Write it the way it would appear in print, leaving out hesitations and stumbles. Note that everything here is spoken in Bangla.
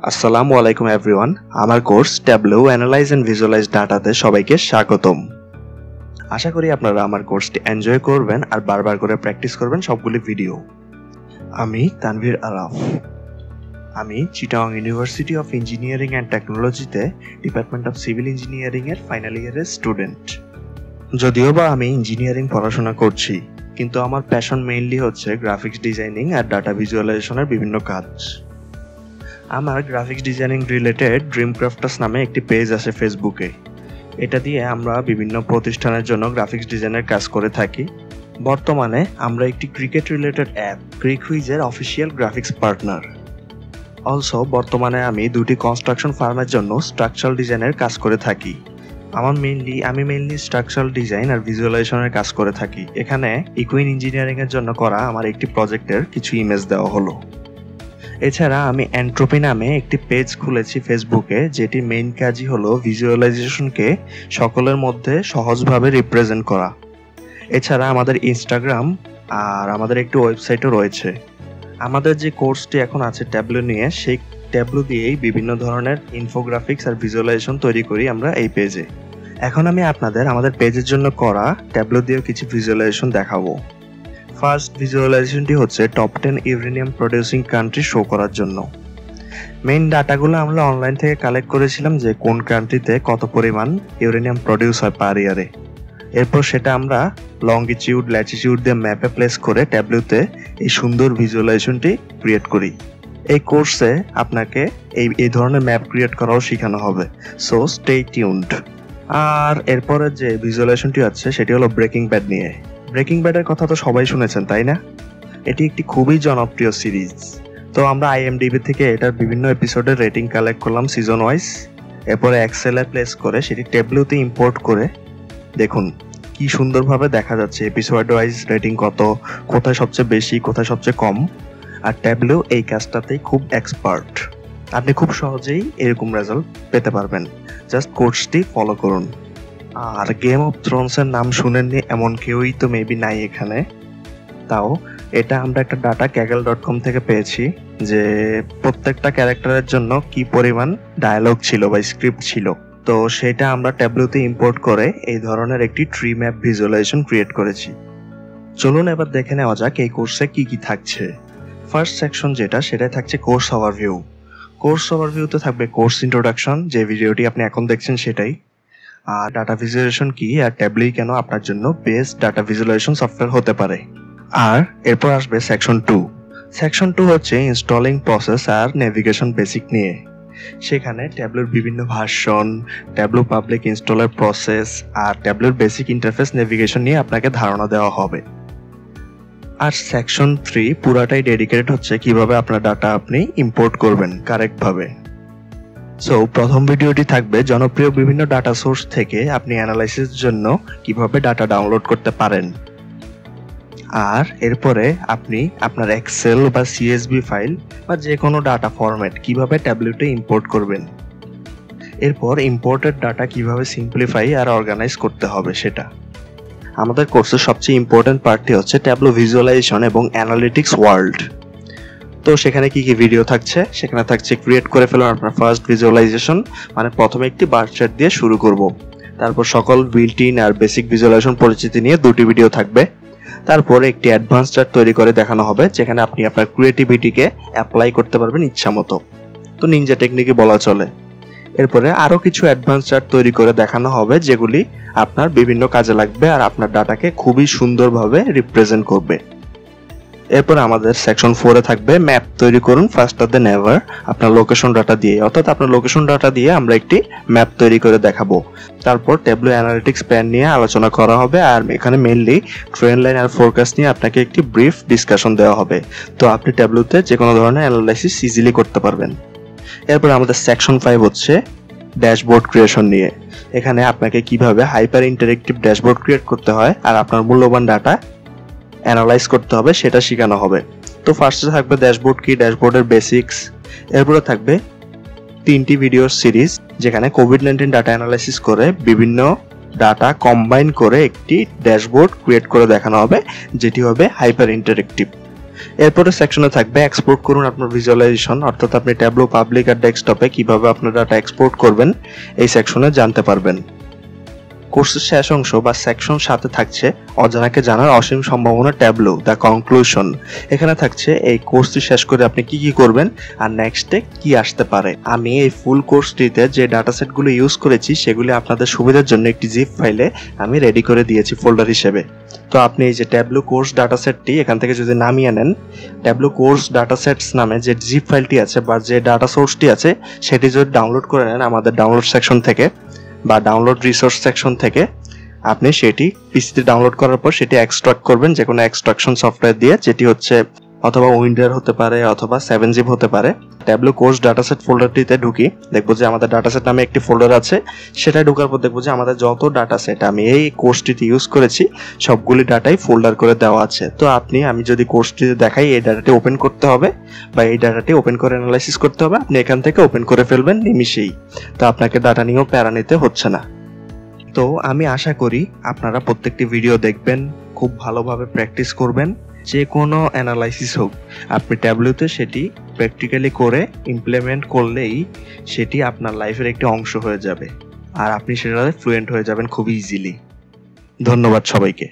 আসসালামু আলাইকুম এভরিওয়ান। আমার course Tableau analyse and visualise ডাটাতে সবাইকে স্বাগতম। আশা করি আপনারা আমার কোর্সটি এনজয় করবেন আর বারবার করে প্র্যাকটিস করবেন সবগুলি ভিডিও। আমি তানভীর আরাফ। আমি Chittagong university of engineering and টেকনোলজিতে ডিপার্টমেন্ট অফ সিভিল ইঞ্জিনিয়ারিং এর ফাইনাল ইয়ারের স্টুডেন্ট। যদিও বা আমি ইঞ্জিনিয়ারিং পড়াশোনা করছি, কিন্তু আমার প্যাশন মেইনলি হচ্ছে গ্রাফিক্স ডিজাইনিং আর ডাটা ভিজুয়ালাইজেশনের বিভিন্ন কাজ। আমার গ্রাফিক্স ডিজাইনিং রিলেটেড ড্রিম ক্রাফটার্স নামে একটি পেজ আছে ফেসবুকে। এটা দিয়ে আমরা বিভিন্ন প্রতিষ্ঠানের জন্য গ্রাফিক্স ডিজাইনের কাজ করে থাকি। বর্তমানে আমরা একটি ক্রিকেট রিলেটেড অ্যাপ ক্রিকুইজের অফিসিয়াল গ্রাফিক্স পার্টনার। অলসো বর্তমানে আমি দুটি কনস্ট্রাকশন ফার্মের জন্য স্ট্রাকচারাল ডিজাইনের কাজ করে থাকি। আমি মেইনলি স্ট্রাকচারাল ডিজাইন আর ভিজুয়ালাইজেশনের কাজ করে থাকি। এখানে ইকুইন ইঞ্জিনিয়ারিং এর জন্য করা আমার একটি প্রজেক্টের কিছু ইমেজ দেওয়া হলো। এছাড়া আমি এন্ট্রপি নামে একটি পেজ খুলেছি ফেসবুকে, যেটি মেইন কাজই হলো ভিজুয়ালাইজেশনকে সকলের মধ্যে সহজভাবে রিপ্রেজেন্ট করা। এছাড়া আমাদের ইনস্টাগ্রাম আর আমাদের একটি ওয়েবসাইটও রয়েছে। আমাদের যে কোর্সটি এখন আছে ট্যাবলো নিয়ে, সেই ট্যাবলো দিয়েই বিভিন্ন ধরনের ইনফোগ্রাফিক্স আর ভিজুয়ালাইজেশন তৈরি করি আমরা এই পেজে। এখন আমি আপনাদের আমাদের পেজের জন্য করা ট্যাবলো দিয়ে কিছু ভিজুয়ালাইজেশন দেখাবো। ফার্স্ট ভিজুয়ালাইজেশনটি হচ্ছে top 10 uranium producing country show করার জন্য। মেইন ডাটাগুলো আমরা অনলাইন থেকে কালেক্ট করেছিলাম যে কোন কান্ট্রিতে কত পরিমাণ ইউরেনিয়াম প্রডিউস হয় পার ইয়ারে। এরপর সেটা আমরা লঙ্গিটিউড ল্যাটিটিউড দিয়ে ম্যাপে প্লেস করে ট্যাবলোতে এই সুন্দর ভিজুয়ালাইজেশনটি ক্রিয়েট করি। এই কোর্সে আপনাকে এই ধরনের ম্যাপ ক্রিয়েট করাও শেখানো হবে, সো স্টে টিউনড। আর এরপরে যে ভিজুয়ালাইজেশনটি আছে সেটি হলো ব্রেকিং ব্যাড নিয়ে। ব্রেকিং ব্যাডের কথা তো সবাই শুনেছেন, তাই না? এটি একটি খুবই জনপ্রিয় সিরিজ। তো আমরা IMDb থেকে এটার বিভিন্ন এপিসোডের রেটিং কালেক্ট করলাম সিজন ওয়াইজ। এরপরে এক্সেলে প্লেস করে সেটি ট্যাবলোতে ইম্পোর্ট করে দেখুন কি সুন্দরভাবে দেখা যাচ্ছে এপিসোড ওয়াইজ রেটিং কত, কোথায় সবচেয়ে বেশি, কোথায় সবচেয়ে কম। আর ট্যাবলো এই কাজটাতেই খুব এক্সপার্ট। আপনি খুব সহজেই এরকম রেজাল্ট পেতে পারবেন, জাস্ট কোর্সটি ফলো করুন। আর গেম অফ থ্রোনসের নাম শুনেননি এমন কেউই তো মেবি নাই এখানে। তাও এটা আমরা একটা ডাটা ক্যাগল.com থেকে পেয়েছি যে প্রত্যেকটা ক্যারেক্টারের জন্য কি পরিমাণ ডায়ালগ ছিল বা স্ক্রিপ্ট ছিল। তো সেটা আমরা ট্যাবলোতে ইম্পোর্ট করে এই ধরনের একটি ট্রি ম্যাপ ভিজুয়ালাইজেশন ক্রিয়েট করেছি। চলুন এবার দেখে নেওয়া যাক এই কোর্সে কি কি থাকছে। ফার্স্ট সেকশন সেটাই থাকছে কোর্স ওভারভিউ। কোর্স ওভারভিউতে থাকবে কোর্স ইন্ট্রোডাকশন, যে ভিডিওটি আপনি এখন দেখছেন সেটাই। আর ডাটা ভিজুয়ালাইজেশন কি আর ট্যাবলোই কেন আপনার জন্য বেস্ট ডাটা ভিজুয়ালাইজেশন সফটওয়্যার হতে পারে। আর এরপর আসবে সেকশন 2। সেকশন 2 হচ্ছে ইনস্টলিং প্রসেস আর নেভিগেশন বেসিক নিয়ে। সেখানে ট্যাবলোর বিভিন্ন ভার্সন, ট্যাবলো পাবলিক ইনস্টলের প্রসেস আর ট্যাবলোর বেসিক ইন্টারফেস নেভিগেশন নিয়ে আপনাকে ধারণা দেওয়া হবে। আর সেকশন 3 পুরাটাই ডেডিকেটেড হচ্ছে কিভাবে আপনার ডাটা আপনি ইম্পোর্ট করবেন কারেক্ট ভাবে। সো প্রথম ভিডিওটি থাকবে জনপ্রিয় বিভিন্ন ডাটা সোর্স থেকে আপনি অ্যানালাইসিস জন্য কিভাবে ডাটা ডাউনলোড করতে পারেন। আর এরপরে আপনি আপনার এক্সেল বা CSV ফাইল বা যে কোনো ডাটা ফরম্যাট কিভাবে ট্যাবলেটে ইম্পোর্ট করবেন। এরপর ইম্পোর্টেড ডাটা কিভাবে সিম্পলিফাই আর অর্গানাইজ করতে হবে সেটা। আমাদের কোর্সের সবচেয়ে ইম্পর্টেন্ট পার্টটি হচ্ছে ট্যাবলো ভিজুয়ালাইজেশন এবং অ্যানালিটিক্স ওয়ার্ল্ড। তো সেখানে কি কি ভিডিও থাকছে? সেখানে থাকছে ক্রিয়েট করে ফেলুন আপনার ফার্স্ট ভিজুয়ালাইজেশন, মানে প্রথমে একটি বার চার্ট দিয়ে শুরু করব। তারপর সকল বিল্ট ইন আর বেসিক ভিজুয়ালাইজেশন পরিচিতি নিয়ে 2টি ভিডিও থাকবে। তারপরে একটি অ্যাডভান্স চার্ট তৈরি করে দেখানো হবে, যেখানে আপনি আপনার ক্রিয়েটিভিটিকে অ্যাপ্লাই করতে পারবেন ইচ্ছা মতো। তো নিনজা টেকনিকে বলা চলে। এরপরে আরো কিছু অ্যাডভান্স চার্ট তৈরি করে দেখানো হবে, যেগুলি আপনার বিভিন্ন কাজে লাগবে আর আপনার ডাটাকে খুবই সুন্দরভাবে রিপ্রেজেন্ট করবে। এরপর আমাদের সেকশন 4 এ থাকবে ম্যাপ তৈরি করুন ফাস্টার দেন এভার আপনার লোকেশন ডাটা দিয়ে। অর্থাৎ আপনার লোকেশন ডাটা দিয়ে আমরা একটি ম্যাপ তৈরি করে দেখাবো। তারপর ট্যাবলো অ্যানালিটিক্স প্ল্যান নিয়ে আলোচনা করা হবে। আর এখানে মেইনলি ট্রেন্ড লাইন আর ফোরকাস্ট নিয়ে আপনাকে একটি ব্রিফ ডিসকাশন দেওয়া হবে, তো আপনি ট্যাবলোতে যে কোনো ধরনের অ্যানালাইসিস ইজিলি করতে পারবেন। এরপর আমাদের সেকশন 5 হচ্ছে ড্যাশবোর্ড ক্রিয়েশন নিয়ে। এখানে আপনাকে কিভাবে হাইপার ইন্টারেক্টিভ ড্যাশবোর্ড ক্রিয়েট করতে হয় আর আপনার মূল্যবান ডাটা অ্যানালাইজ করতে হবে সেটা শেখানো হবে। তো ফার্স্টে থাকবে ড্যাশবোর্ড কি, ড্যাশবোর্ডের বেসিক্স। এরপরে থাকবে 3টি ভিডিওর সিরিজ, যেখানে কোভিড-19 ডাটা অ্যানালাইসিস করে বিভিন্ন ডাটা কম্বাইন করে একটি ড্যাশবোর্ড ক্রিয়েট করে দেখানো হবে, যেটি হবে হাইপার ইন্টারেক্টিভ। এরপরে সেকশনে থাকবে এক্সপোর্ট করুন আপনার ভিজুয়ালাইজেশন, অর্থাৎ আপনি ট্যাবলো পাবলিক আর ডেস্কটপে কিভাবে আপনার ডাটা এক্সপোর্ট করবেন এই সেকশনে জানতে পারবেন। কোর্সের শেষ অংশ বা সেকশন সাথে থাকছে অজানাকে জানার অসীম সম্ভাবনা ট্যাবলো দ্য কনক্লুশন। এখানে থাকছে এই কোর্সটি শেষ করে আপনি কি কি করবেন আর নেক্সটে কি আসতে পারে। আমি এই ফুল কোর্সটিতে যে ডাটা সেটগুলো ইউজ করেছি সেগুলি আপনাদের সুবিধার জন্য একটি জিপ ফাইলে আমি রেডি করে দিয়েছি ফোল্ডার হিসেবে। তো আপনি এই যে ট্যাবলো কোর্স ডাটা সেটটি এখান থেকে যদি নামিয়ে নেন, ট্যাবলো কোর্স ডাটা সেটস নামে যে জিপ ফাইলটি আছে বা যে ডাটা সোর্সটি আছে সেটি যদি ডাউনলোড করে নেন আমাদের ডাউনলোড সেকশন থেকে বা ডাউনলোড রিসোর্স সেকশন থেকে, আপনি সেটি পিসিতে ডাউনলোড করার পর সেটি এক্সট্রাক্ট করবেন যে কোনো এক্সট্রাকশন সফটওয়্যার দিয়ে, যেটি হচ্ছে অথবা উইন্ডোর হতে পারে অথবা 7zip হতে পারে। ট্যাবলো কোর্স ডাটাসেট ফোল্ডারটিতে ঢুকি, দেখবো যে আমাদের ডাটাসেট নামে একটি ফোল্ডার আছে। সেটা ঢোকার পর দেখবো যে আমাদের যত ডাটাসেট আমি এই কোর্সটিতে ইউজ করেছি সবগুলি ডাটাই ফোল্ডার করে দেওয়া আছে। তো আমি যদি কোর্সটিতে দেখাই এই ডাটাটি ওপেন করতে হবে বা এই ডাটাটি ওপেন করে অ্যানালাইসিস করতে হবে, আপনি এখান থেকে ওপেন করে ফেলবেন নিমিষেই। তো আপনাকে ডাটা নিয়েও প্যারা নিতে হচ্ছে না। তো আমি আশা করি আপনারা প্রত্যেকটি ভিডিও দেখবেন, খুব ভালোভাবে প্র্যাকটিস করবেন। যে কোনো অ্যানালাইসিস হোক আপনি ট্যাবলোতে সেটি প্র্যাকটিক্যালি করে ইমপ্লিমেন্ট করলেই সেটি আপনার লাইফের একটি অংশ হয়ে যাবে আর আপনি সেটাতে ফ্লুয়েন্ট হয়ে যাবেন খুব ইজিলি। ধন্যবাদ সবাইকে।